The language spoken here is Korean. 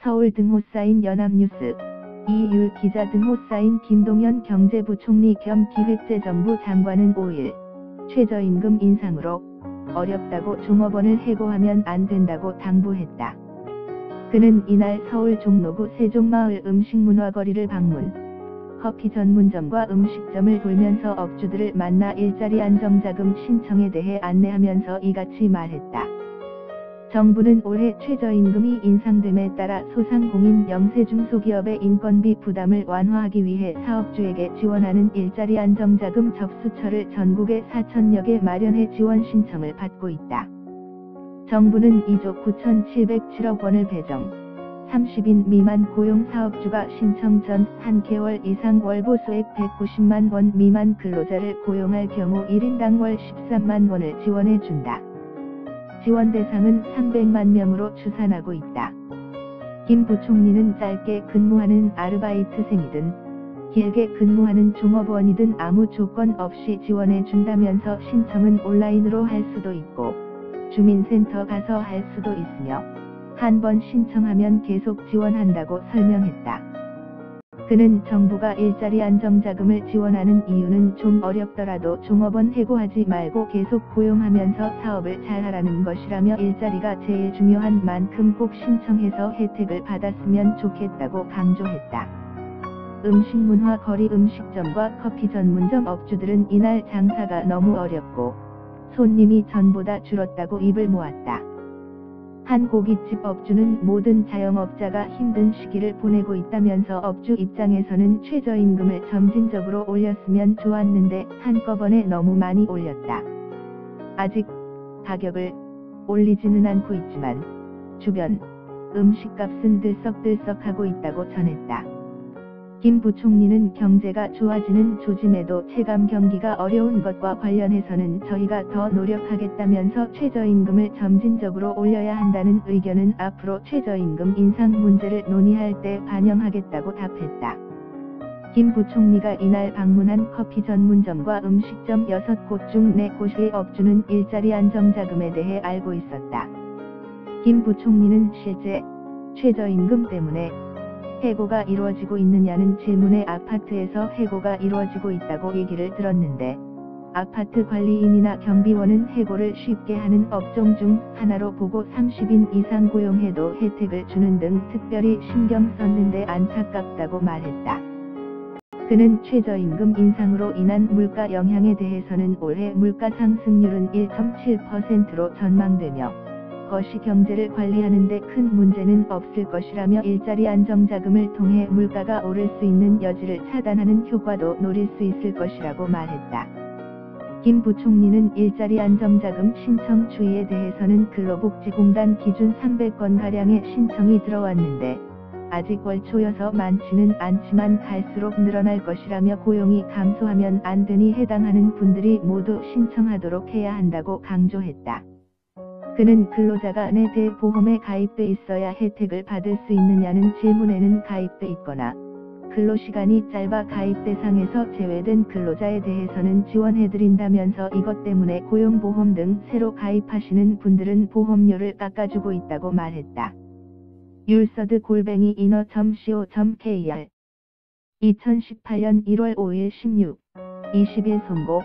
서울 등호 사인 연합뉴스 이율 기자 등호 사인 김동연 경제부총리 겸 기획재정부 장관은 5일 최저임금 인상으로 어렵다고 종업원을 해고하면 안 된다고 당부했다. 그는 이날 서울 종로구 세종마을 음식문화거리를 방문, 커피 전문점과 음식점을 돌면서 업주들을 만나 일자리 안정자금 신청에 대해 안내하면서 이같이 말했다. 정부는 올해 최저임금이 인상됨에 따라 소상공인 영세중소기업의 인건비 부담을 완화하기 위해 사업주에게 지원하는 일자리 안정자금 접수처를 전국에 4,000여 개 마련해 지원 신청을 받고 있다. 정부는 2조 9,707억 원을 배정, 30인 미만 고용사업주가 신청 전 한 개월 이상 월보수액 190만 원 미만 근로자를 고용할 경우 1인당 월 13만 원을 지원해 준다. 지원 대상은 300만 명으로 추산하고 있다. 김 부총리는 짧게 근무하는 아르바이트생이든 길게 근무하는 종업원이든 아무 조건 없이 지원해 준다면서 신청은 온라인으로 할 수도 있고 주민센터 가서 할 수도 있으며 한 번 신청하면 계속 지원한다고 설명했다. 그는 정부가 일자리 안정자금을 지원하는 이유는 좀 어렵더라도 종업원 해고하지 말고 계속 고용하면서 사업을 잘하라는 것이라며 일자리가 제일 중요한 만큼 꼭 신청해서 혜택을 받았으면 좋겠다고 강조했다. 음식문화 거리 음식점과 커피 전문점 업주들은 이날 장사가 너무 어렵고 손님이 전보다 줄었다고 입을 모았다. 한 고깃집 업주는 모든 자영업자가 힘든 시기를 보내고 있다면서 업주 입장에서는 최저임금을 점진적으로 올렸으면 좋았는데 한꺼번에 너무 많이 올렸다. 아직 가격을 올리지는 않고 있지만 주변 음식값은 들썩들썩하고 있다고 전했다. 김 부총리는 경제가 좋아지는 조짐에도 체감 경기가 어려운 것과 관련해서는 저희가 더 노력하겠다면서 최저임금을 점진적으로 올려야 한다는 의견은 앞으로 최저임금 인상 문제를 논의할 때 반영하겠다고 답했다. 김 부총리가 이날 방문한 커피 전문점과 음식점 6곳 중 4곳의 업주는 일자리 안정자금에 대해 알고 있었다. 김 부총리는 실제 최저임금 때문에 해고가 이루어지고 있느냐는 질문에 아파트에서 해고가 이루어지고 있다고 얘기를 들었는데 아파트 관리인이나 경비원은 해고를 쉽게 하는 업종 중 하나로 보고 30인 이상 고용해도 혜택을 주는 등 특별히 신경 썼는데 안타깝다고 말했다. 그는 최저임금 인상으로 인한 물가 영향에 대해서는 올해 물가 상승률은 1.7%로 전망되며 거시경제를 관리하는 데 큰 문제는 없을 것이라며 일자리 안정자금을 통해 물가가 오를 수 있는 여지를 차단하는 효과도 노릴 수 있을 것이라고 말했다. 김 부총리는 일자리 안정자금 신청 추이에 대해서는 근로복지공단 기준 300건가량의 신청이 들어왔는데 아직 월초여서 많지는 않지만 갈수록 늘어날 것이라며 고용이 감소하면 안 되니 해당하는 분들이 모두 신청하도록 해야 한다고 강조했다. 그는 근로자가 내 대보험에 가입돼 있어야 혜택을 받을 수 있느냐는 질문에는 가입돼 있거나 근로시간이 짧아 가입 대상에서 제외된 근로자에 대해서는 지원해드린다면서 이것 때문에 고용보험 등 새로 가입하시는 분들은 보험료를 깎아주고 있다고 말했다. 율서드@inno.co.kr 2018년 1월 5일 16, 20일 송고